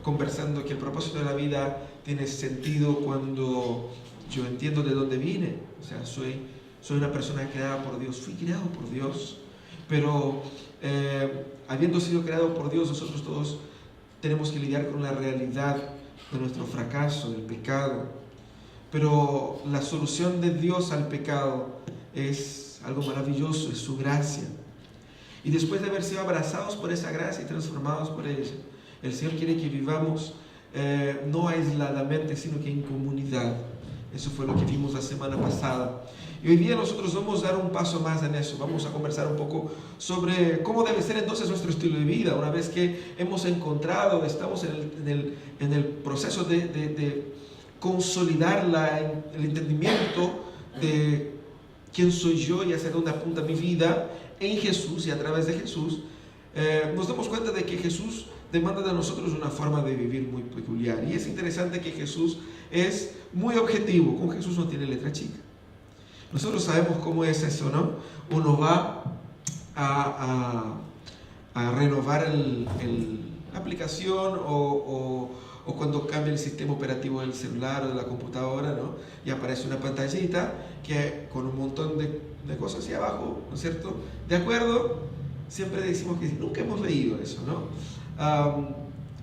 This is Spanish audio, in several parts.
conversando que el propósito de la vida tiene sentido cuando yo entiendo de dónde vine. O sea, soy una persona creada por Dios, fui creado por Dios, pero habiendo sido creado por Dios, nosotros todos tenemos que lidiar con la realidad de nuestro fracaso, del pecado. Pero la solución de Dios al pecado es algo maravilloso, es su gracia. Y después de haber sido abrazados por esa gracia y transformados por ella, el Señor quiere que vivamos no aisladamente, sino que en comunidad. Eso fue lo que vimos la semana pasada. Y hoy día nosotros vamos a dar un paso más en eso. Vamos a conversar un poco sobre cómo debe ser entonces nuestro estilo de vida. Una vez que hemos encontrado, estamos en el proceso de consolidar el entendimiento de quién soy yo y hacia dónde apunta mi vida en Jesús y a través de Jesús, nos damos cuenta de que Jesús demanda de nosotros una forma de vivir muy peculiar. Y es interesante que Jesús es muy objetivo. Con Jesús no tiene letra chica. Nosotros sabemos cómo es eso, ¿no? Uno va a renovar la aplicación o cuando cambia el sistema operativo del celular o de la computadora, ¿no? Y aparece una pantallita que con un montón de cosas hacia abajo, ¿no es cierto? ¿De acuerdo? Siempre decimos que nunca hemos leído eso, ¿no?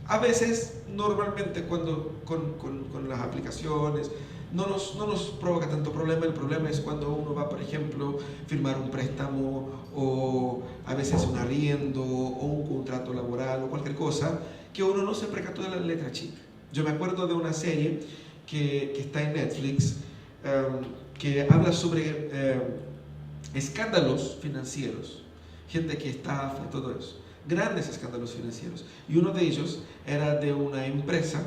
A veces, normalmente, cuando con las aplicaciones no nos provoca tanto problema. El problema es cuando uno va, por ejemplo, firmar un préstamo o a veces un arriendo o un contrato laboral o cualquier cosa, que uno no se percató de la letra chica. Yo me acuerdo de una serie que está en Netflix, que habla sobre escándalos financieros, gente que estafa y todo eso, grandes escándalos financieros. Y uno de ellos era de una empresa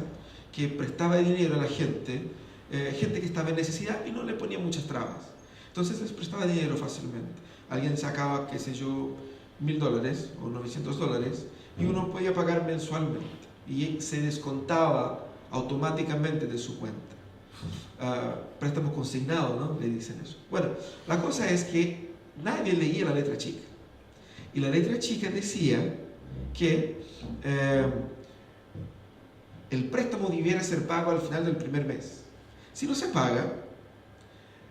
que prestaba dinero a la gente, gente que estaba en necesidad y no le ponía muchas trabas. Entonces les prestaba dinero fácilmente. Alguien sacaba, qué sé yo, $1,000 o $900 y uno podía pagar mensualmente y se descontaba automáticamente de su cuenta. Préstamo consignado, ¿no? Le dicen eso. Bueno, la cosa es que nadie leía la letra chica. Y la letra chica decía que el préstamo debiera ser pago al final del primer mes. Si no se paga,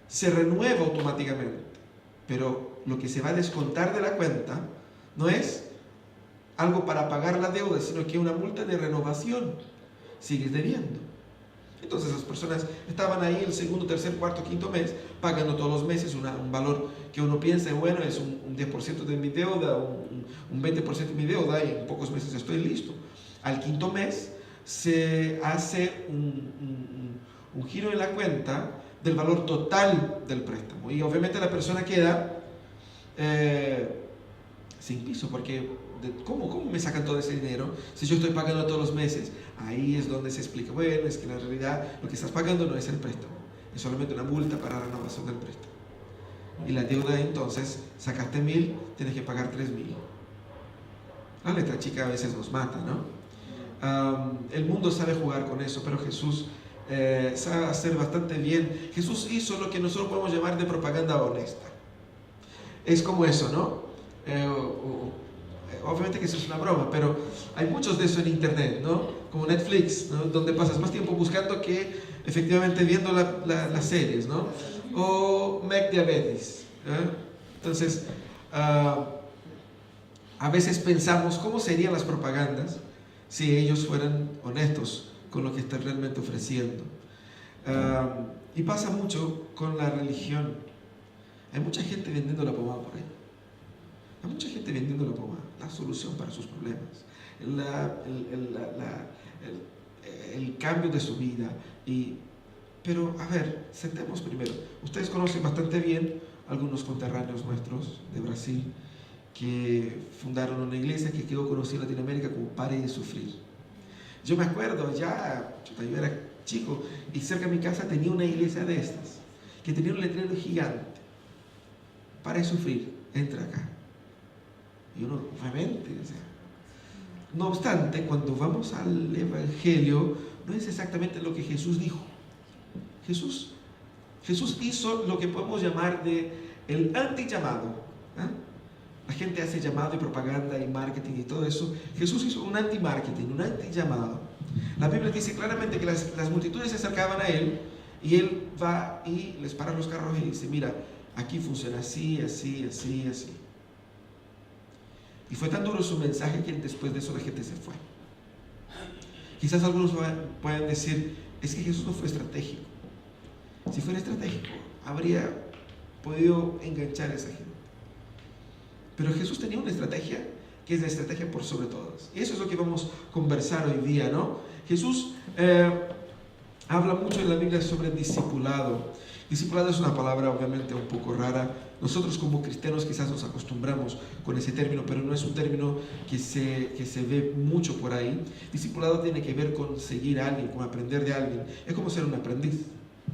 se renueva automáticamente. Pero lo que se va a descontar de la cuenta no es algo para pagar la deuda, sino que una multa de renovación. Sigues debiendo. Entonces las personas estaban ahí el segundo, tercer, cuarto, quinto mes, pagando todos los meses un valor que uno piensa, bueno, es un 10% de mi deuda, un 20% de mi deuda, y en pocos meses estoy listo. Al quinto mes se hace un giro en la cuenta del valor total del préstamo. Y obviamente la persona queda sin piso, porque ¿cómo me sacan todo ese dinero si yo estoy pagando todos los meses? Ahí es donde se explica, bueno, es que en realidad lo que estás pagando no es el préstamo, es solamente una multa para la renovación del préstamo. Y la deuda, entonces, sacaste 1,000, tienes que pagar 3,000. La letra chica a veces nos mata, ¿no? El mundo sabe jugar con eso, pero Jesús sabe hacer bastante bien. Jesús hizo lo que nosotros podemos llamar de propaganda honesta. Es como eso, ¿no? Obviamente que eso es una broma, pero hay muchos de eso en internet, ¿no? Como Netflix, ¿no? Donde pasas más tiempo buscando que efectivamente viendo las series, ¿no? O Mac Diabetes, ¿eh? Entonces, a veces pensamos cómo serían las propagandas si ellos fueran honestos con lo que están realmente ofreciendo. Y pasa mucho con la religión. Hay mucha gente vendiendo la pomada por ahí. Hay mucha gente vendiendo la pomada, la solución para sus problemas, el cambio de su vida. Pero, a ver, sentemos primero. Ustedes conocen bastante bien algunos conterráneos nuestros de Brasil que fundaron una iglesia que quedó conocida en Latinoamérica como Pare de Sufrir. Yo me acuerdo, yo era chico y cerca de mi casa tenía una iglesia de estas que tenía un letrero gigante: Pare de Sufrir, entra acá. Y uno, realmente, o sea, no obstante, cuando vamos al Evangelio, no es exactamente lo que Jesús dijo. Jesús hizo lo que podemos llamar el anti-llamado. La gente hace llamado y propaganda y marketing y todo eso. Jesús hizo un anti-marketing, un anti-llamado. La Biblia dice claramente que las multitudes se acercaban a él y él va y les para los carros y dice, mira, aquí funciona así, así, así, así. Y fue tan duro su mensaje que después de eso la gente se fue. Quizás algunos puedan decir, es que Jesús no fue estratégico. Si fuera estratégico, habría podido enganchar a esa gente. Pero Jesús tenía una estrategia que es la estrategia por sobre todas. Y eso es lo que vamos a conversar hoy día, ¿no? Jesús habla mucho en la Biblia sobre discipulado. Discipulado es una palabra obviamente un poco rara. Nosotros como cristianos quizás nos acostumbramos con ese término, pero no es un término que se ve mucho por ahí. Discipulado tiene que ver con seguir a alguien, con aprender de alguien. Es como ser un aprendiz,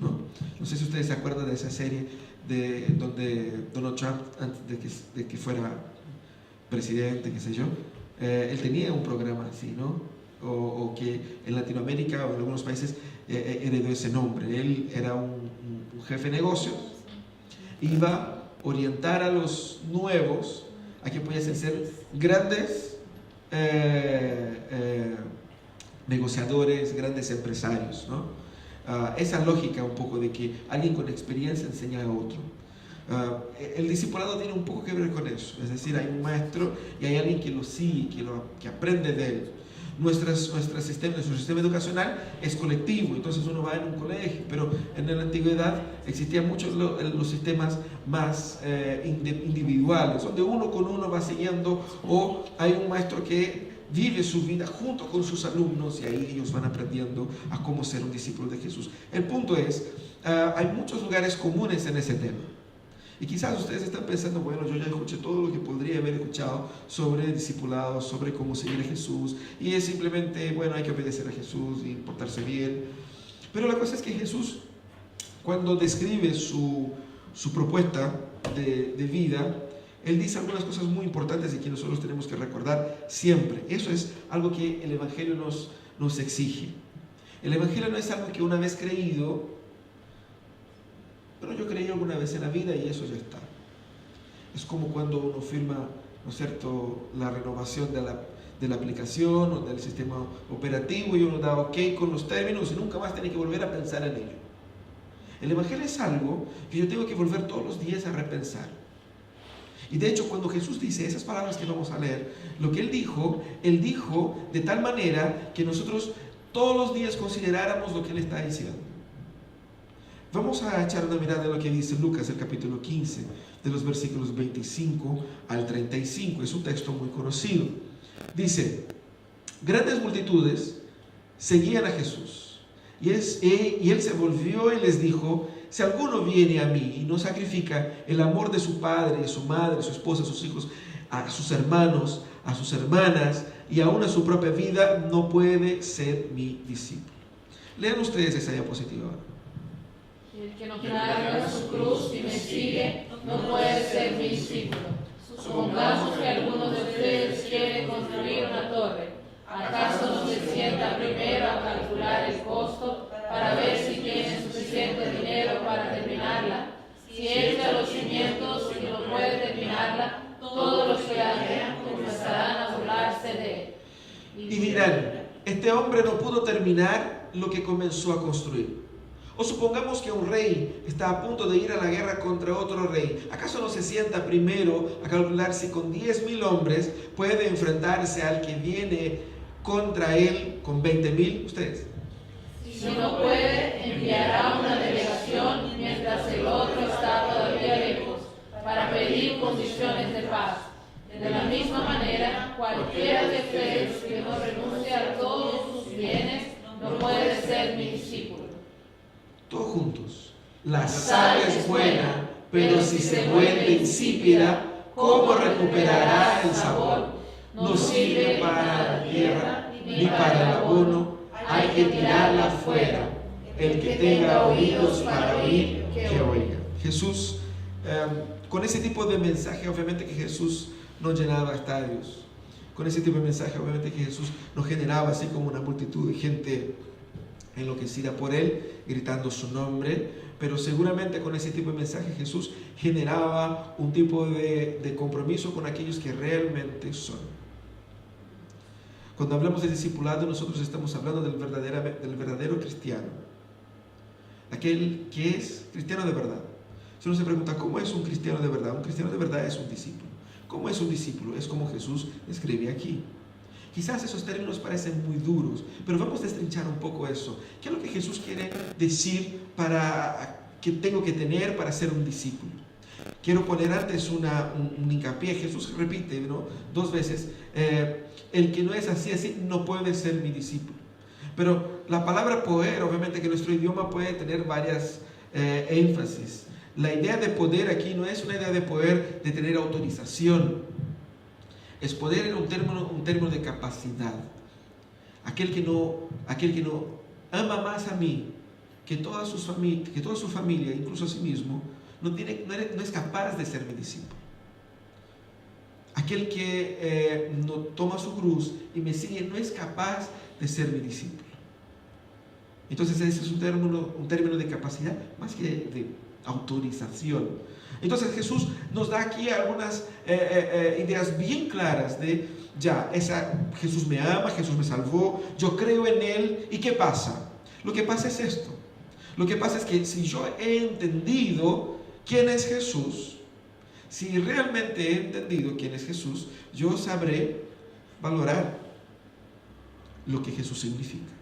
¿no? No sé si ustedes se acuerdan de esa serie donde Donald Trump, antes de que fuera presidente, qué sé yo, él tenía un programa así, ¿no? O que en Latinoamérica o en algunos países heredó ese nombre. Él era un jefe de negocios, iba a orientar a los nuevos a que pudiesen ser grandes negociadores, grandes empresarios, ¿no? Esa lógica un poco de que alguien con experiencia enseña a otro. El discipulado tiene un poco que ver con eso, es decir, hay un maestro y hay alguien que lo sigue, que aprende de él. Nuestro sistema educacional es colectivo, entonces uno va en un colegio, pero en la antigüedad existían muchos los sistemas más individuales, donde uno con uno va siguiendo, o hay un maestro que vive su vida junto con sus alumnos y ahí ellos van aprendiendo a cómo ser un discípulo de Jesús. El punto es, hay muchos lugares comunes en ese tema. Y quizás ustedes están pensando, bueno, yo ya escuché todo lo que podría haber escuchado sobre discipulado, sobre cómo seguir a Jesús, y es simplemente, bueno, hay que obedecer a Jesús y portarse bien. Pero la cosa es que Jesús, cuando describe su propuesta de vida, Él dice algunas cosas muy importantes y que nosotros tenemos que recordar siempre. Eso es algo que el Evangelio nos exige. El Evangelio no es algo que una vez creído, pero yo creí alguna vez en la vida y eso ya está. Es como cuando uno firma, ¿no es cierto?, la renovación de la aplicación o del sistema operativo y uno da ok con los términos y nunca más tiene que volver a pensar en ello. El Evangelio es algo que yo tengo que volver todos los días a repensar. Y de hecho, cuando Jesús dice esas palabras que vamos a leer, lo que Él dijo de tal manera que nosotros todos los días consideráramos lo que Él está diciendo. Vamos a echar una mirada en lo que dice Lucas, el capítulo 15, de los versículos 25 al 35. Es un texto muy conocido. Dice, grandes multitudes seguían a Jesús. Y Él se volvió y les dijo, si alguno viene a mí y no sacrifica el amor de su padre, de su madre, su esposa, sus hijos, a sus hermanos, a sus hermanas y aún a su propia vida, no puede ser mi discípulo. Lean ustedes esa diapositiva ahora. El que no carga su cruz y me sigue no puede ser mi discípulo. Supongamos que alguno de ustedes quiere construir una torre. ¿Acaso no se sienta primero a calcular el costo para ver si tiene suficiente dinero para terminarla? Si echa los cimientos y no puede terminarla, todos los que la vean comenzarán a burlarse de él. Y dirán, este hombre no pudo terminar lo que comenzó a construir. O supongamos que un rey está a punto de ir a la guerra contra otro rey. ¿Acaso no se sienta primero a calcular si con 10,000 hombres puede enfrentarse al que viene contra él con 20,000? ¿Ustedes? Si no puede, enviará una delegación mientras el otro está todavía lejos, para pedir condiciones de paz. De la misma manera, cualquiera de ustedes que no renuncie a todos sus bienes no puede ser mi discípulo. Todos juntos. La sal es buena, pero si se vuelve insípida, ¿cómo recuperará el sabor? No sirve para la tierra ni para el abono, hay que tirarla fuera. El que tenga oídos para oír, que oiga. Jesús, con ese tipo de mensaje, obviamente que Jesús no llenaba estadios. Con ese tipo de mensaje, obviamente que Jesús no generaba así como una multitud de gente enloquecida por Él, gritando su nombre, pero seguramente con ese tipo de mensaje Jesús generaba un tipo de compromiso con aquellos que realmente son. Cuando hablamos de discipulado, nosotros estamos hablando del verdadero cristiano, aquel que es cristiano de verdad. Si uno se pregunta, ¿cómo es un cristiano de verdad? Un cristiano de verdad es un discípulo. ¿Cómo es un discípulo? Es como Jesús escribe aquí. Quizás esos términos parecen muy duros, pero vamos a destrinchar un poco eso. ¿Qué es lo que Jesús quiere decir que tengo que tener para ser un discípulo? Quiero poner antes un hincapié. Jesús repite, ¿no?, 2 veces, el que no es así, no puede ser mi discípulo. Pero la palabra poder, obviamente que nuestro idioma puede tener varias énfasis. La idea de poder aquí no es una idea de poder de tener autorización. Es poder en un término de capacidad. Aquel que no ama más a mí que toda su familia, incluso a sí mismo, no es capaz de ser mi discípulo. Aquel que no toma su cruz y me sigue no es capaz de ser mi discípulo. Entonces ese es un término de capacidad más que de autorización. Entonces Jesús nos da aquí algunas ideas bien claras de Jesús me ama, Jesús me salvó, yo creo en Él. ¿Y qué pasa? Lo que pasa es esto. Lo que pasa es que si yo he entendido quién es Jesús, si realmente he entendido quién es Jesús, yo sabré valorar lo que Jesús significa.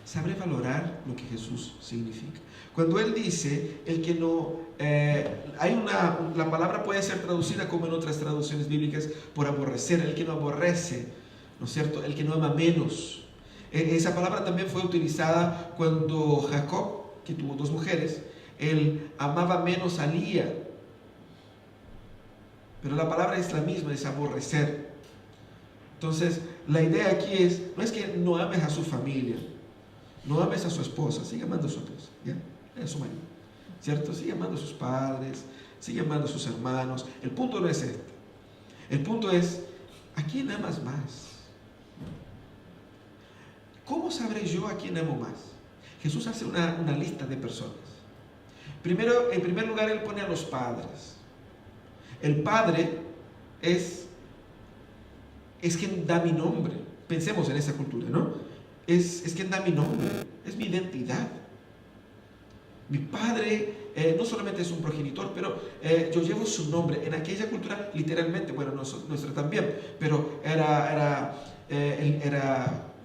Sabré valorar lo que Jesús significa. Cuando Él dice, el que no... la palabra puede ser traducida como en otras traducciones bíblicas por aborrecer, el que no aborrece, ¿no es cierto? El que no ama menos. Esa palabra también fue utilizada cuando Jacob, que tuvo 2 mujeres, él amaba menos a Lía. Pero la palabra es la misma, es aborrecer. Entonces, la idea aquí no es que no ames a su familia, no ames a su esposa, sigue amando a su esposa, ¿ya? A su marido, ¿cierto? Sigue amando a sus padres, sigue amando a sus hermanos. El punto no es este. El punto es, ¿a quién amas más? ¿Cómo sabré yo a quién amo más? Jesús hace una lista de personas. Primero, en primer lugar, Él pone a los padres. El padre es quien da mi nombre. Pensemos en esa cultura, ¿no? Es quien da mi nombre, es mi identidad. Mi padre no solamente es un progenitor, pero yo llevo su nombre. En aquella cultura, literalmente, bueno, nuestra también, pero era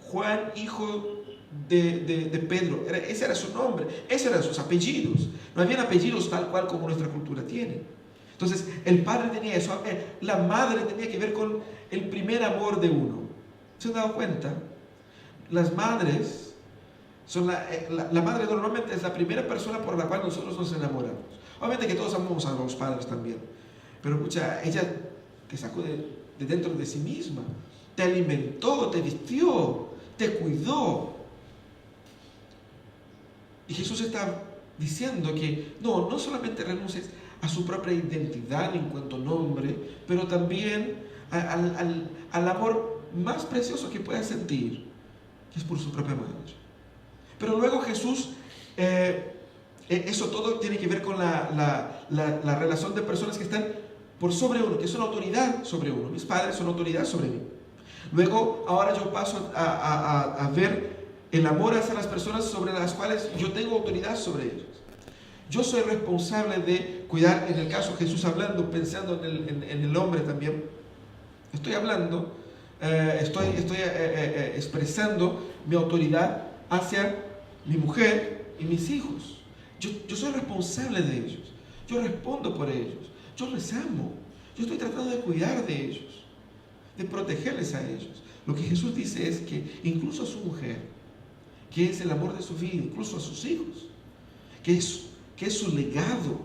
Juan, hijo de Pedro. Ese era su nombre, esos eran sus apellidos. No habían apellidos tal cual como nuestra cultura tiene. Entonces, el padre tenía eso. La madre tenía que ver con el primer amor de uno. ¿Se han dado cuenta? Las madres son la madre normalmente es la primera persona por la cual nosotros nos enamoramos. Obviamente que todos amamos a los padres también, pero ella te sacó de dentro de sí misma, te alimentó, te vistió, te cuidó. Y Jesús está diciendo que no solamente renuncies a su propia identidad en cuanto a nombre, pero también al amor más precioso que puedas sentir, que es por su propia madre. Pero luego Jesús, eso todo tiene que ver con la relación de personas que están por sobre uno, que son autoridad sobre uno. Mis padres son autoridad sobre mí. Luego, ahora yo paso a ver el amor hacia las personas sobre las cuales yo tengo autoridad sobre ellos. Yo soy responsable de cuidar, en el caso de Jesús hablando, pensando en el hombre también. Estoy hablando, estoy expresando mi autoridad hacia mi mujer y mis hijos. Yo soy responsable de ellos. Yo respondo por ellos. Yo les amo. Yo estoy tratando de cuidar de ellos, de protegerles a ellos. Lo que Jesús dice es que incluso a su mujer, que es el amor de su vida, incluso a sus hijos, que es su legado,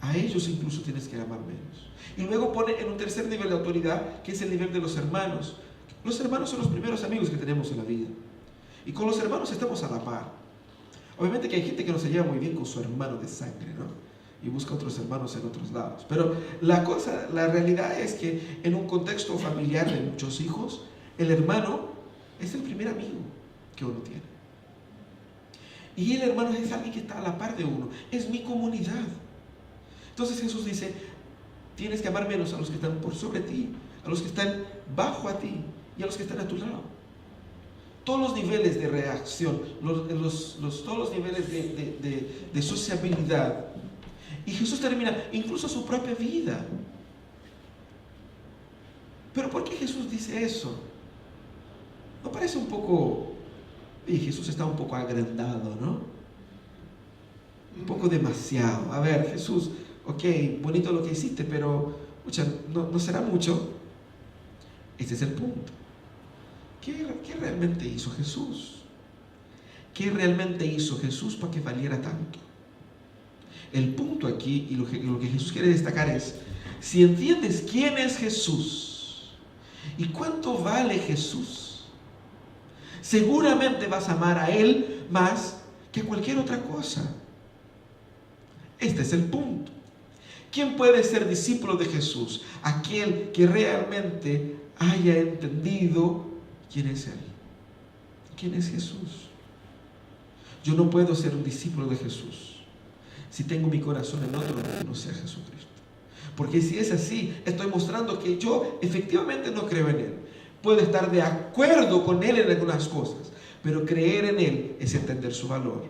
a ellos incluso tienes que amar menos. Y luego pone en un tercer nivel de autoridad, que es el nivel de los hermanos. Los hermanos son los primeros amigos que tenemos en la vida. Y con los hermanos estamos a la par. Obviamente que hay gente que no se lleva muy bien con su hermano de sangre, ¿no? Y busca otros hermanos en otros lados. Pero la realidad es que en un contexto familiar de muchos hijos, el hermano es el primer amigo que uno tiene. Y el hermano es alguien que está a la par de uno. Es mi comunidad. Entonces Jesús dice, tienes que amar menos a los que están por sobre ti, a los que están bajo a ti y a los que están a tu lado. Todos los niveles de reacción, todos los niveles de sociabilidad. Y Jesús termina incluso su propia vida. Pero ¿por qué Jesús dice eso? ¿No parece un poco... Y Jesús está un poco agrandado, ¿no? Un poco demasiado. A ver, Jesús, ok, bonito lo que hiciste, pero no será mucho. Ese es el punto. ¿Qué realmente hizo Jesús? ¿Qué realmente hizo Jesús para que valiera tanto? El punto aquí, y lo que Jesús quiere destacar es, si entiendes quién es Jesús y cuánto vale Jesús, seguramente vas a amar a Él más que cualquier otra cosa. Este es el punto. ¿Quién puede ser discípulo de Jesús? Aquel que realmente haya entendido quién es Él. ¿Quién es Jesús? Yo no puedo ser un discípulo de Jesús si tengo mi corazón en otro que no sea Jesucristo. Porque si es así, estoy mostrando que yo efectivamente no creo en Él. Puedo estar de acuerdo con Él en algunas cosas, pero creer en Él es entender su valor.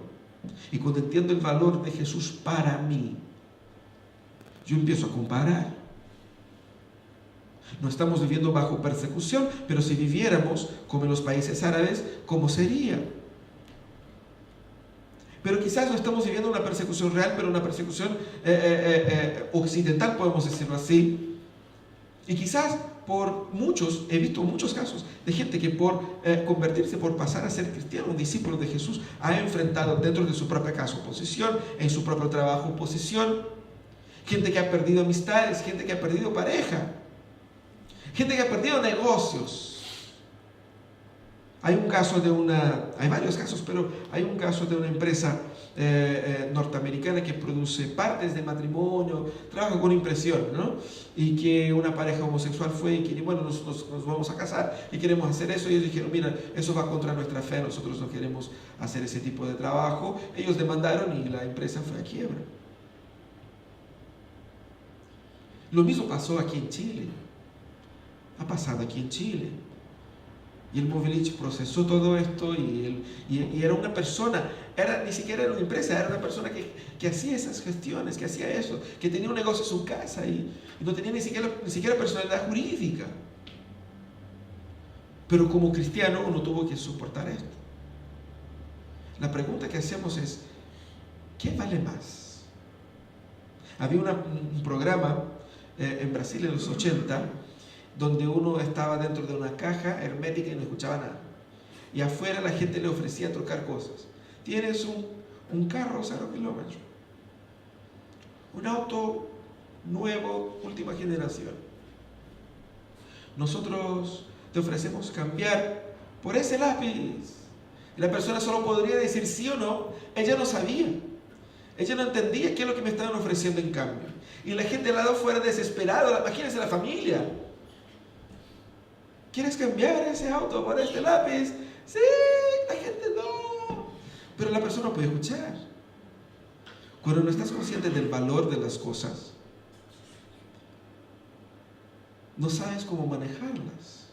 Y cuando entiendo el valor de Jesús para mí, yo empiezo a comparar. No estamos viviendo bajo persecución, pero si viviéramos como en los países árabes, ¿cómo sería? Pero quizás no estamos viviendo una persecución real, pero una persecución occidental, podemos decirlo así. Y quizás he visto muchos casos de gente que por convertirse, por pasar a ser cristiano, un discípulo de Jesús, ha enfrentado dentro de su propia casa oposición, en su propio trabajo oposición, gente que ha perdido amistades, gente que ha perdido pareja, gente que ha perdido negocios. Hay varios casos, pero hay un caso de una empresa norteamericana que produce partes de matrimonio, trabaja con impresión, ¿no? Y que una pareja homosexual fue y que, bueno, nos vamos a casar y queremos hacer eso. Y ellos dijeron, mira, eso va contra nuestra fe, nosotros no queremos hacer ese tipo de trabajo. Ellos demandaron y la empresa fue a quiebra. Lo mismo pasó aquí en Chile. Ha pasado aquí en Chile. Y el Movilich procesó todo esto y era una persona, ni siquiera era una empresa, era una persona que hacía esas gestiones, que hacía eso, que tenía un negocio en su casa y no tenía ni siquiera personalidad jurídica. Pero como cristiano uno tuvo que soportar esto. La pregunta que hacemos es, ¿qué vale más? Había un programa en Brasil en los 80, donde uno estaba dentro de una caja hermética y no escuchaba nada. Y afuera la gente le ofrecía trocar cosas. Tienes un carro 0 kilómetros, un auto nuevo, última generación. Nosotros te ofrecemos cambiar por ese lápiz. Y la persona solo podría decir sí o no. Ella no sabía. Ella no entendía qué es lo que me estaban ofreciendo en cambio. Y la gente al lado fuera desesperada. Imagínense la familia. ¿Quieres cambiar ese auto por este lápiz? Sí, la gente no. Pero la persona no puede escuchar. Cuando no estás consciente del valor de las cosas, no sabes cómo manejarlas.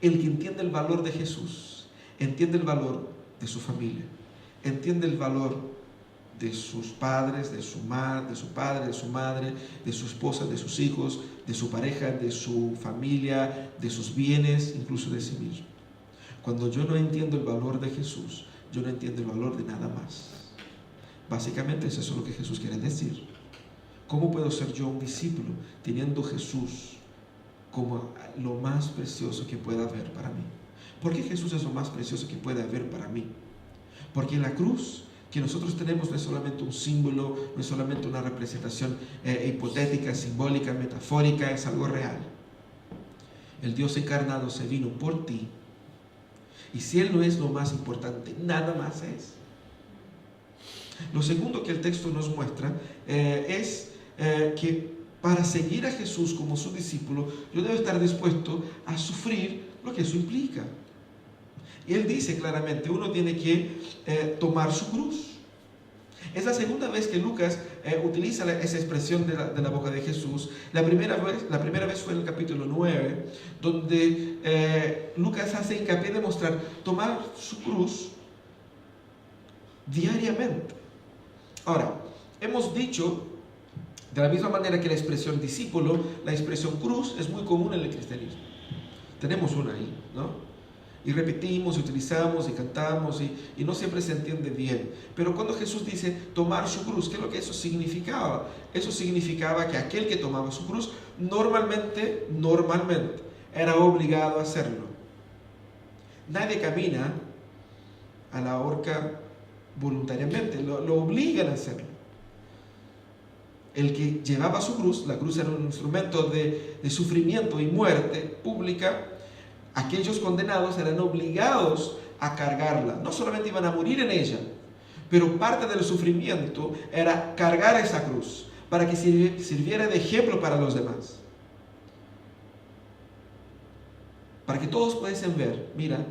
El que entiende el valor de Jesús, entiende el valor de su familia, entiende el valor de sus padres, de su padre, de su madre, de su esposa, de sus hijos, de su pareja, de su familia, de sus bienes, incluso de sí mismo. Cuando yo no entiendo el valor de Jesús, yo no entiendo el valor de nada más. Básicamente es eso lo que Jesús quiere decir. ¿Cómo puedo ser yo un discípulo teniendo Jesús como lo más precioso que pueda haber para mí? ¿Por qué Jesús es lo más precioso que puede haber para mí? Porque la cruz que nosotros tenemos no es solamente un símbolo, no es solamente una representación hipotética, simbólica, metafórica, es algo real. El Dios encarnado se vino por ti. Y si Él no es lo más importante, nada más es. Lo segundo que el texto nos muestra es que para seguir a Jesús como su discípulo, yo debo estar dispuesto a sufrir lo que eso implica. Y Él dice claramente, uno tiene que tomar su cruz. Es la segunda vez que Lucas utiliza esa expresión de la boca de Jesús. La primera vez fue en el capítulo 9, donde Lucas hace hincapié de mostrar tomar su cruz diariamente. Ahora, hemos dicho, de la misma manera que la expresión discípulo, la expresión cruz es muy común en el cristianismo. Tenemos una ahí, ¿no? Y repetimos, y utilizamos, y cantamos, y no siempre se entiende bien. Pero cuando Jesús dice tomar su cruz, ¿qué es lo que eso significaba? Eso significaba que aquel que tomaba su cruz normalmente era obligado a hacerlo. Nadie camina a la horca voluntariamente, lo obligan a hacerlo. El que llevaba su cruz, la cruz era un instrumento de sufrimiento y muerte pública. Aquellos condenados eran obligados a cargarla. No solamente iban a morir en ella, pero parte del sufrimiento era cargar esa cruz para que sirviera de ejemplo para los demás. Para que todos pudiesen ver, mira,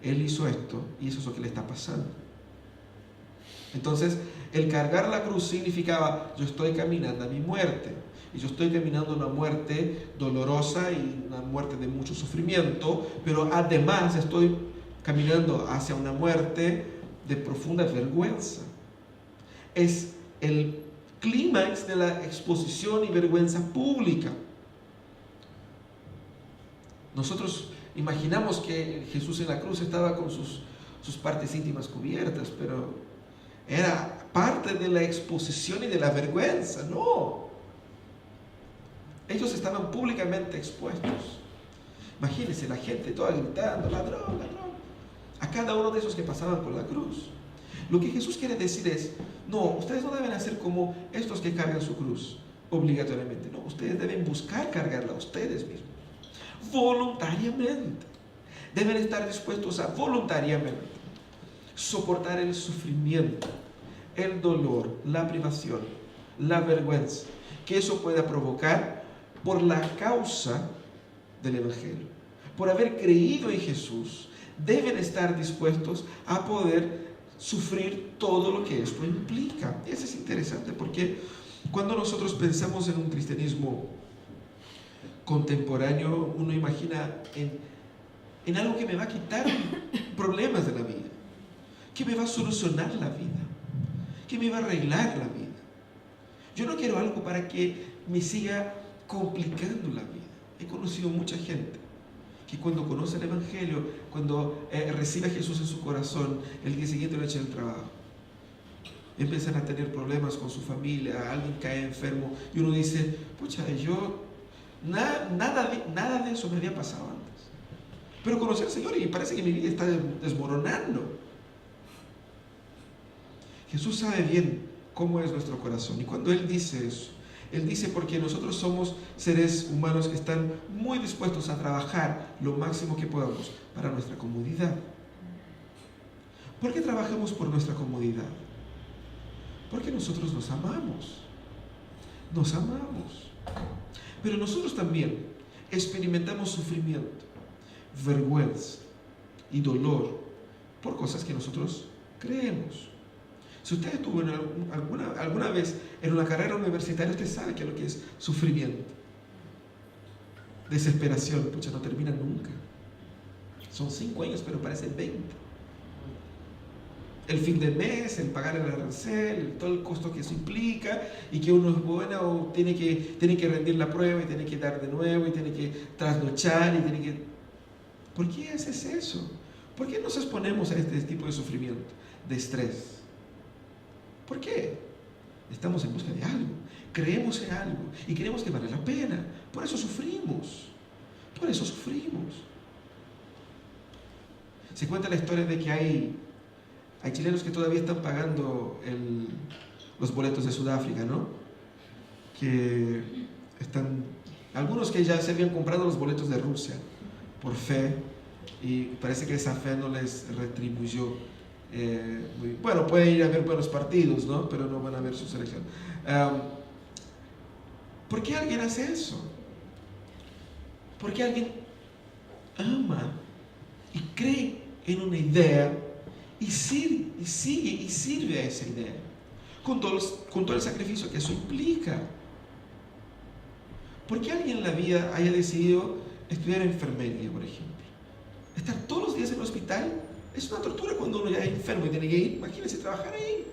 él hizo esto y eso es lo que le está pasando. Entonces, el cargar la cruz significaba, yo estoy caminando a mi muerte. Y yo estoy caminando una muerte dolorosa y una muerte de mucho sufrimiento, pero además estoy caminando hacia una muerte de profunda vergüenza. Es el clímax de la exposición y vergüenza pública. Nosotros imaginamos que Jesús en la cruz estaba con sus partes íntimas cubiertas, pero era parte de la exposición y de la vergüenza. No. Ellos estaban públicamente expuestos. Imagínense la gente toda gritando, ladrón, ladrón, a cada uno de esos que pasaban por la cruz. Lo que Jesús quiere decir es, no, ustedes no deben hacer como estos que cargan su cruz obligatoriamente. No, ustedes deben buscar cargarla ustedes mismos, voluntariamente. Deben estar dispuestos a voluntariamente soportar el sufrimiento, el dolor, la privación, la vergüenza que eso pueda provocar por la causa del Evangelio. Por haber creído en Jesús, deben estar dispuestos a poder sufrir todo lo que esto implica. Eso es interesante porque cuando nosotros pensamos en un cristianismo contemporáneo, uno imagina en algo que me va a quitar problemas de la vida, que me va a solucionar la vida, que me va a arreglar la vida. Yo no quiero algo para que me siga complicando la vida. He conocido mucha gente que cuando conoce el Evangelio, cuando recibe a Jesús en su corazón, el día siguiente lo echan del trabajo. Empiezan a tener problemas con su familia, alguien cae enfermo y uno dice, pucha, yo nada de eso me había pasado antes. Pero conocí al Señor y parece que mi vida está desmoronando. Jesús sabe bien cómo es nuestro corazón y cuando Él dice eso, Él dice porque nosotros somos seres humanos que están muy dispuestos a trabajar lo máximo que podamos para nuestra comodidad. ¿Por qué trabajamos por nuestra comodidad? Porque nosotros nos amamos. Nos amamos. Pero nosotros también experimentamos sufrimiento, vergüenza y dolor por cosas que nosotros creemos. Si usted estuvo alguna vez en una carrera universitaria, usted sabe qué es lo que es sufrimiento, desesperación. Pucha, no termina nunca. Son 5 años, pero parecen 20. El fin de mes, el pagar el arancel, todo el costo que eso implica, y que uno es bueno, tiene que rendir la prueba, y tiene que dar de nuevo, y tiene que trasnochar, y tiene que... ¿Por qué haces eso? ¿Por qué nos exponemos a este tipo de sufrimiento, de estrés? ¿Por qué? Estamos en busca de algo, creemos en algo y creemos que vale la pena. Por eso sufrimos. Por eso sufrimos. Se cuenta la historia de que hay chilenos que todavía están pagando los boletos de Sudáfrica, ¿no? Que están, algunos que ya se habían comprado los boletos de Rusia por fe y parece que esa fe no les retribuyó. Bueno, pueden ir a ver buenos partidos, ¿no? Pero no van a ver su selección. ¿Por qué alguien hace eso? Porque alguien ama y cree en una idea y sigue y sirve a esa idea. con todo el sacrificio que eso implica. ¿Por qué alguien en la vida haya decidido estudiar enfermería, por ejemplo? Estar todos los días en el hospital es una tortura cuando uno ya es enfermo y tiene que ir. Imagínense trabajar ahí.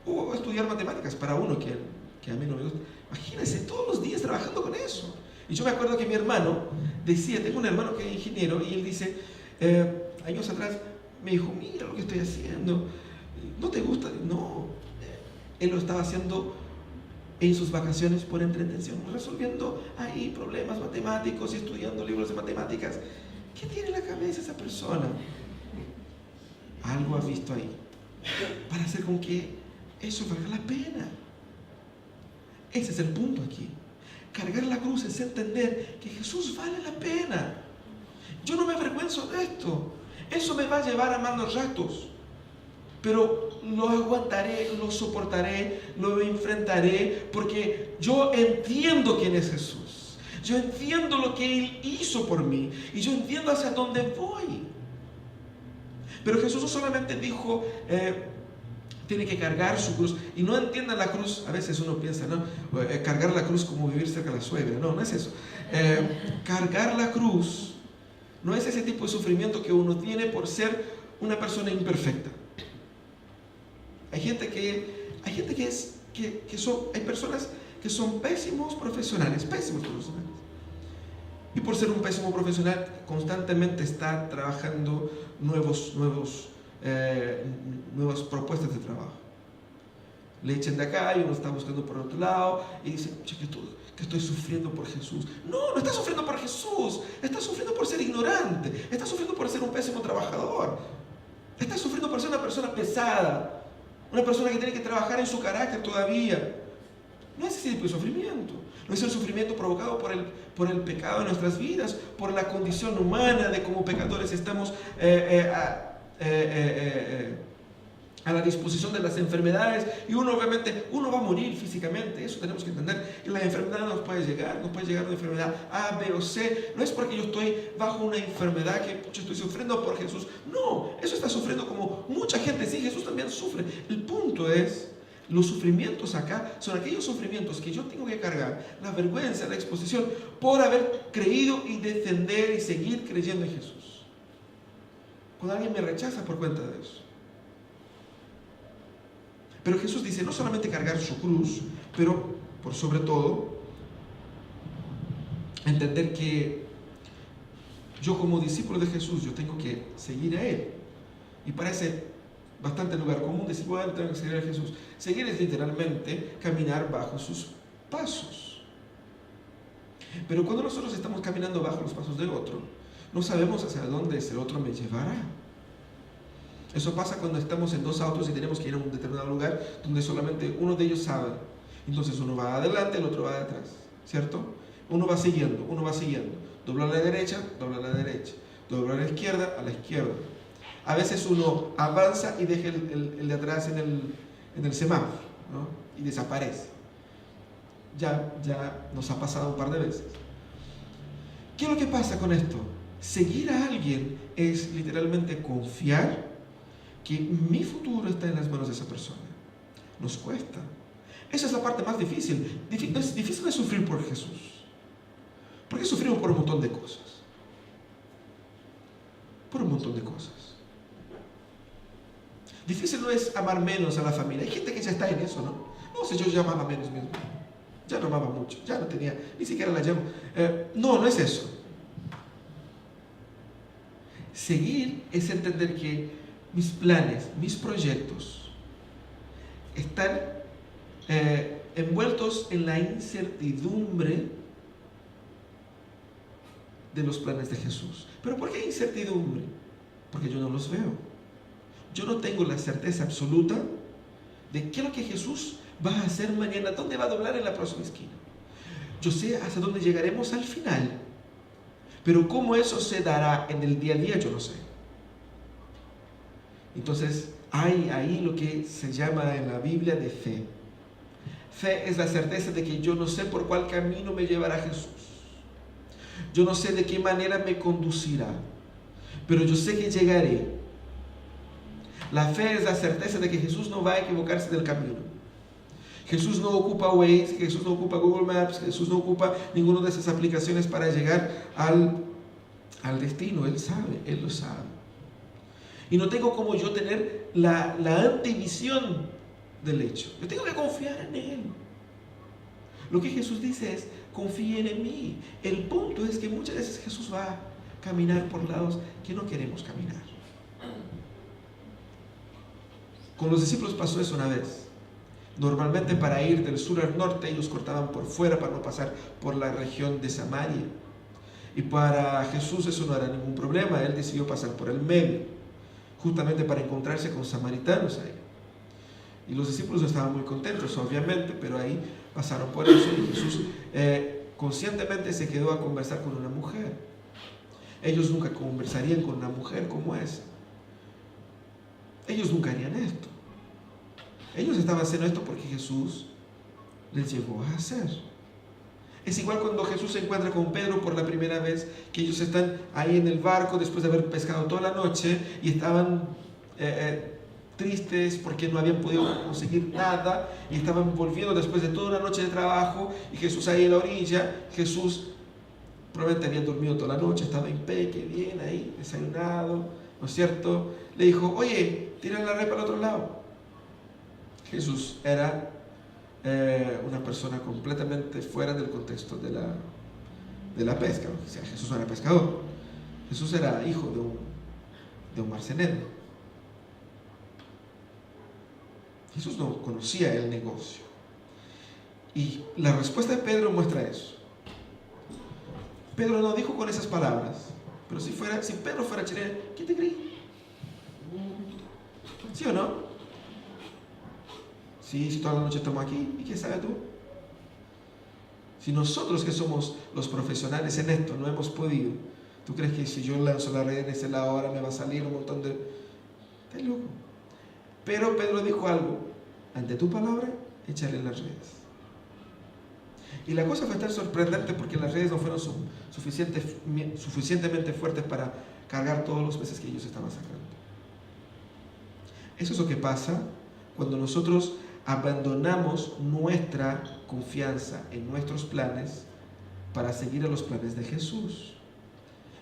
O estudiar matemáticas para uno que a mí no me gusta. Imagínense todos los días trabajando con eso. Y yo me acuerdo que mi hermano decía, tengo un hermano que es ingeniero, y él dice, años atrás, me dijo, mira lo que estoy haciendo, ¿no te gusta? No, él lo estaba haciendo en sus vacaciones por entretención, resolviendo ahí problemas matemáticos y estudiando libros de matemáticas. ¿Qué tiene en la cabeza esa persona? Algo ha visto ahí para hacer con que eso valga la pena. Ese es el punto aquí. Cargar la cruz es entender que Jesús vale la pena. Yo no me avergüenzo de esto. Eso me va a llevar a malos ratos, pero lo aguantaré, lo soportaré, lo enfrentaré, porque yo entiendo quién es Jesús. Yo entiendo lo que Él hizo por mí y yo entiendo hacia dónde voy. Pero Jesús no solamente dijo, tiene que cargar su cruz. Y no entiendan la cruz, a veces uno piensa, ¿no? Cargar la cruz como vivir cerca de la suegra. No, no es eso. Cargar la cruz no es ese tipo de sufrimiento que uno tiene por ser una persona imperfecta. Hay personas que son pésimos profesionales. Y por ser un pésimo profesional, constantemente está trabajando nuevas propuestas de trabajo. Le echan de acá y uno está buscando por otro lado y dice, que estoy sufriendo por Jesús. No está sufriendo por Jesús, está sufriendo por ser ignorante, está sufriendo por ser un pésimo trabajador, está sufriendo por ser una persona pesada, una persona que tiene que trabajar en su carácter todavía. No es ese tipo de sufrimiento. No es el sufrimiento provocado por el pecado en nuestras vidas, por la condición humana de como pecadores estamos a la disposición de las enfermedades, y uno va a morir físicamente. Eso tenemos que entender. Y la enfermedad nos puede llegar una enfermedad A, B o C. No es porque yo estoy bajo una enfermedad que yo estoy sufriendo por Jesús. No, eso está sufriendo como mucha gente. Sí, Jesús también sufre. El punto es, los sufrimientos acá son aquellos sufrimientos que yo tengo que cargar, la vergüenza, la exposición, por haber creído y defender y seguir creyendo en Jesús. Cuando alguien me rechaza por cuenta de eso. Pero Jesús dice, no solamente cargar su cruz, pero por sobre todo, entender que yo como discípulo de Jesús, yo tengo que seguir a Él. Y parece bastante lugar común decir, bueno, tengo que seguir a Jesús. Seguir es literalmente caminar bajo sus pasos. Pero cuando nosotros estamos caminando bajo los pasos de otro, no sabemos hacia dónde ese otro me llevará. Eso pasa cuando estamos en dos autos y tenemos que ir a un determinado lugar donde solamente uno de ellos sabe. Entonces uno va adelante, el otro va atrás, ¿cierto? Uno va siguiendo. Dobla a la derecha, dobla a la derecha. Dobla a la izquierda, a la izquierda. A veces uno avanza y deja el de atrás en el semáforo, ¿no? Y desaparece. Ya nos ha pasado un par de veces. ¿Qué es lo que pasa con esto? Seguir a alguien es literalmente confiar que mi futuro está en las manos de esa persona. Nos cuesta. Esa es la parte más difícil. Difícil es sufrir por Jesús. Porque sufrimos por un montón de cosas. Por un montón de cosas. Difícil no es amar menos a la familia. Hay gente que ya está en eso, ¿no? No sé, yo ya amaba menos mismo. Ya no amaba mucho. Ya no tenía, ni siquiera la llamo. No es eso. Seguir es entender que mis planes, mis proyectos están envueltos en la incertidumbre de los planes de Jesús. ¿Pero por qué incertidumbre? Porque yo no los veo. Yo no tengo la certeza absoluta de qué es lo que Jesús va a hacer mañana, dónde va a doblar en la próxima esquina. Yo sé hacia dónde llegaremos al final, pero cómo eso se dará en el día a día, yo no sé. Entonces, hay ahí lo que se llama en la Biblia de fe. Fe es la certeza de que yo no sé por cuál camino me llevará Jesús. Yo no sé de qué manera me conducirá, pero yo sé que llegaré La fe es la certeza de que Jesús no va a equivocarse del camino. Jesús no ocupa Waze, Jesús no ocupa Google Maps, Jesús no ocupa ninguna de esas aplicaciones para llegar al destino. Él sabe, Él lo sabe. Y no tengo como yo tener la antivisión del hecho. Yo tengo que confiar en Él. Lo que Jesús dice es, confíen en mí. El punto es que muchas veces Jesús va a caminar por lados que no queremos caminar. Con los discípulos pasó eso una vez. Normalmente para ir del sur al norte ellos cortaban por fuera para no pasar por la región de Samaria. Y para Jesús eso no era ningún problema. Él decidió pasar por el medio, justamente para encontrarse con samaritanos ahí. Y los discípulos estaban muy contentos, obviamente, pero ahí pasaron por eso y Jesús conscientemente se quedó a conversar con una mujer. Ellos nunca conversarían con una mujer como esa. Ellos nunca harían esto. Ellos estaban haciendo esto porque Jesús les llevó a hacer. Es igual cuando Jesús se encuentra con Pedro por la primera vez, que ellos están ahí en el barco después de haber pescado toda la noche y estaban tristes porque no habían podido conseguir nada y estaban volviendo después de toda una noche de trabajo y Jesús ahí en la orilla. Jesús probablemente había dormido toda la noche, estaba impeque, bien ahí, desayunado, ¿no es cierto? Le dijo, oye, tira la red para el otro lado. Jesús era una persona completamente fuera del contexto de la pesca. O sea, Jesús no era pescador. Jesús era hijo de un marcenero. Jesús no conocía el negocio. Y la respuesta de Pedro muestra eso. Pedro no dijo con esas palabras, pero si Pedro fuera chileno, ¿qué te creí? ¿Sí o no? Sí, si toda la noche estamos aquí, ¿y qué sabes tú? Si nosotros que somos los profesionales en esto no hemos podido, ¿tú crees que si yo lanzo la red en ese lado ahora me va a salir un montón de... Estás loco. Pero Pedro dijo algo, ante tu palabra, échale las redes. Y la cosa fue tan sorprendente porque las redes no fueron suficientemente fuertes para cargar todos los peces que ellos estaban sacando. Eso es lo que pasa cuando nosotros abandonamos nuestra confianza en nuestros planes para seguir a los planes de Jesús.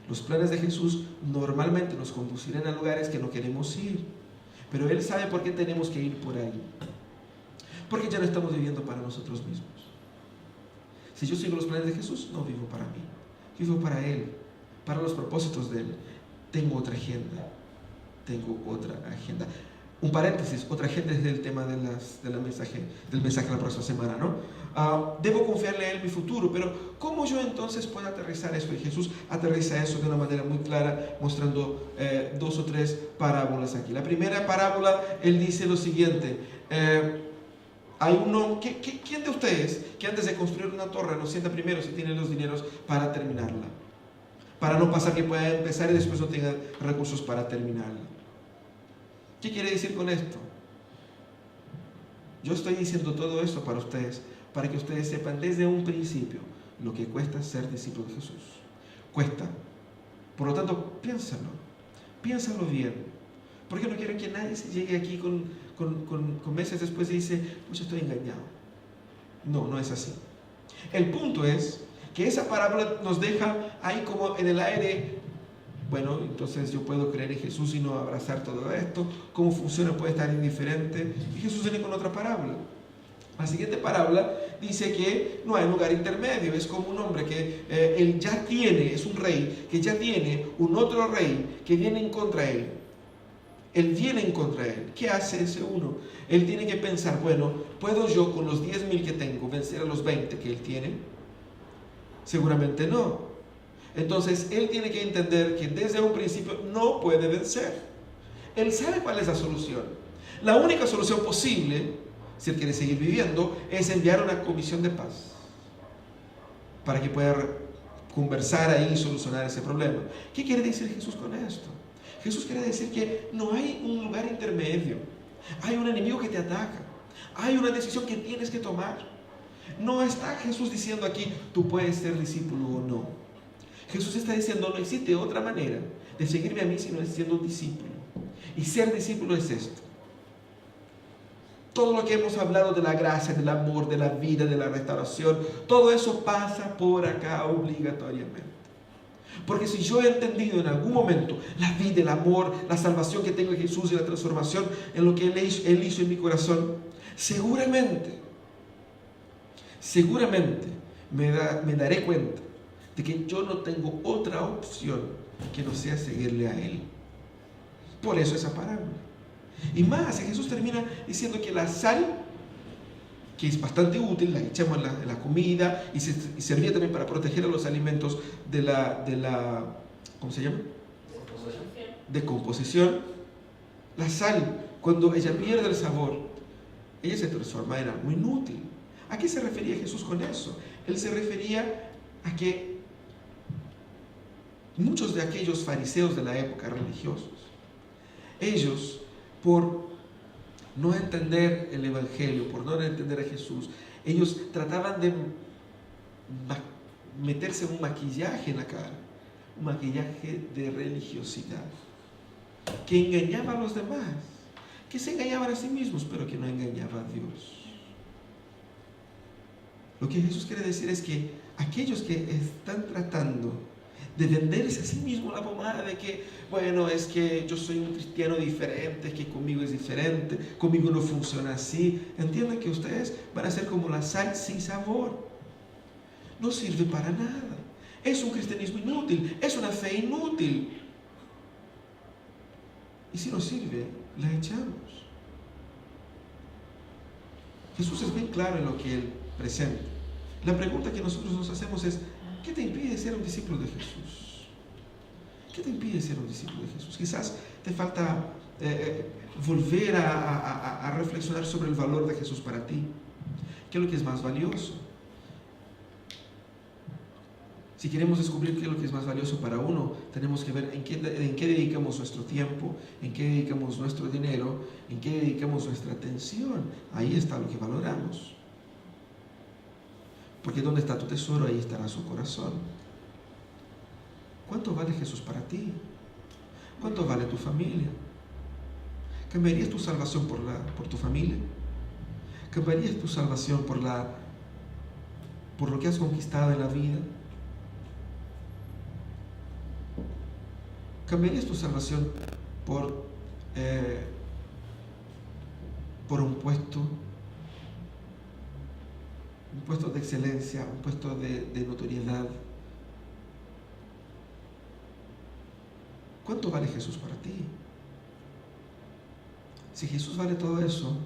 Los planes de Jesús normalmente nos conducirán a lugares que no queremos ir, pero Él sabe por qué tenemos que ir por ahí. Porque ya no estamos viviendo para nosotros mismos. Si yo sigo los planes de Jesús, no vivo para mí, vivo para Él, para los propósitos de Él. Tengo otra agenda. Un paréntesis, otra agenda es el tema del mensaje de la próxima semana, ¿no? Debo confiarle a Él mi futuro, pero ¿cómo yo entonces puedo aterrizar eso? Y Jesús aterriza eso de una manera muy clara, mostrando 2 o 3 parábolas aquí. La primera parábola, Él dice lo siguiente, ¿quién de ustedes que antes de construir una torre no sienta primero si tiene los dineros para terminarla? Para no pasar que pueda empezar y después no tenga recursos para terminarla. ¿Qué quiere decir con esto? Yo estoy diciendo todo esto para ustedes, para que ustedes sepan desde un principio lo que cuesta ser discípulo de Jesús. Cuesta. Por lo tanto, piénsalo bien. Porque no quiero que nadie se llegue aquí con meses después y dice, pues estoy engañado. No es así. El punto es que esa parábola nos deja ahí como en el aire. Bueno, entonces yo puedo creer en Jesús y no abrazar todo esto. ¿Cómo funciona? Puede estar indiferente. Y Jesús viene con otra parábola. La siguiente parábola dice que no hay lugar intermedio. Es como un hombre que él ya tiene, es un rey, que ya tiene un otro rey que viene en contra de él. Él viene en contra de él. ¿Qué hace ese uno? Él tiene que pensar, bueno, ¿puedo yo con los 10,000 que tengo vencer a los 20 que él tiene? Seguramente no. Entonces, él tiene que entender que desde un principio no puede vencer. Él sabe cuál es la solución. La única solución posible, si él quiere seguir viviendo, es enviar una comisión de paz para que pueda conversar ahí y solucionar ese problema. ¿Qué quiere decir Jesús con esto? Jesús quiere decir que no hay un lugar intermedio. Hay un enemigo que te ataca. Hay una decisión que tienes que tomar. No está Jesús diciendo aquí, tú puedes ser discípulo o no. Jesús está diciendo, no existe otra manera de seguirme a mí si no es siendo discípulo. Y ser discípulo es esto. Todo lo que hemos hablado de la gracia, del amor, de la vida, de la restauración, todo eso pasa por acá obligatoriamente. Porque si yo he entendido en algún momento la vida, el amor, la salvación que tengo en Jesús y la transformación en lo que Él hizo en mi corazón, seguramente me daré cuenta de que yo no tengo otra opción que no sea seguirle a Él. Por eso esa parábola. Y más, Jesús termina diciendo que la sal, que es bastante útil, la echamos en la comida y servía también para proteger a los alimentos de la ¿cómo se llama? Decomposición. La sal, cuando ella pierde el sabor, ella se transforma en algo inútil. ¿A qué se refería Jesús con eso? Él se refería a que muchos de aquellos fariseos de la época, religiosos, ellos, por no entender el Evangelio, por no entender a Jesús, ellos trataban de meterse un maquillaje en la cara, un maquillaje de religiosidad, que engañaba a los demás, que se engañaban a sí mismos, pero que no engañaba a Dios. Lo que Jesús quiere decir es que aquellos que están tratando de venderse a sí mismo la pomada de que, bueno, es que yo soy un cristiano diferente, es que conmigo es diferente, conmigo no funciona así, entiendan que ustedes van a ser como la sal sin sabor. No sirve para nada. Es un cristianismo inútil, es una fe inútil. Y si no sirve, la echamos. Jesús es bien claro en lo que Él presenta. La pregunta que nosotros nos hacemos es: ¿qué te impide ser un discípulo de Jesús? ¿Qué te impide ser un discípulo de Jesús? Quizás te falta volver a reflexionar sobre el valor de Jesús para ti. ¿Qué es lo que es más valioso? Si queremos descubrir qué es lo que es más valioso para uno, tenemos que ver en qué dedicamos nuestro tiempo, en qué dedicamos nuestro dinero, en qué dedicamos nuestra atención. Ahí está lo que valoramos. Porque donde está tu tesoro, ahí estará su corazón. ¿Cuánto vale Jesús para ti? ¿Cuánto vale tu familia? ¿Cambiarías tu salvación por tu familia? ¿Cambiarías tu salvación por lo que has conquistado en la vida? ¿Cambiarías tu salvación por un puesto de excelencia, un puesto de notoriedad? ¿Cuánto vale Jesús para ti? Si Jesús vale todo eso,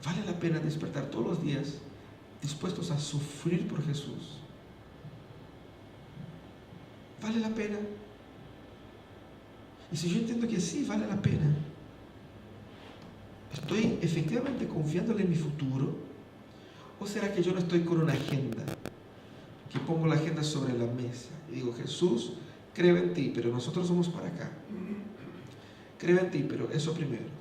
vale la pena despertar todos los días dispuestos a sufrir por Jesús. ¿Vale la pena? Y si yo entiendo que sí, vale la pena, ¿estoy efectivamente confiándole en mi futuro? ¿O será que yo no estoy con una agenda? Que pongo la agenda sobre la mesa y digo: Jesús, creo en ti, pero nosotros somos para acá. Creo en ti, pero eso primero.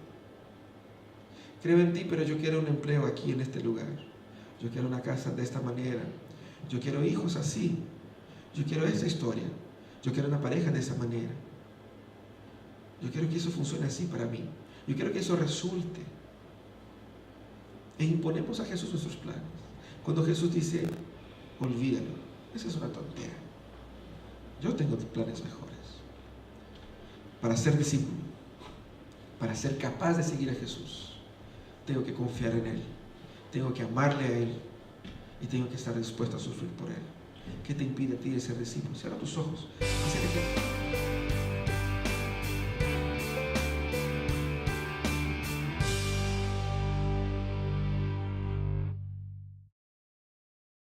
Creo en ti, pero yo quiero un empleo aquí en este lugar. Yo quiero una casa de esta manera. Yo quiero hijos así. Yo quiero esta historia. Yo quiero una pareja de esa manera. Yo quiero que eso funcione así para mí. Yo quiero que eso resulte. E imponemos a Jesús nuestros planes. Cuando Jesús dice: olvídalo, esa es una tontera. Yo tengo planes mejores. Para ser discípulo, para ser capaz de seguir a Jesús, tengo que confiar en Él, tengo que amarle a Él y tengo que estar dispuesto a sufrir por Él. ¿Qué te impide a ti de ser discípulo? Cierra tus ojos. Acércate.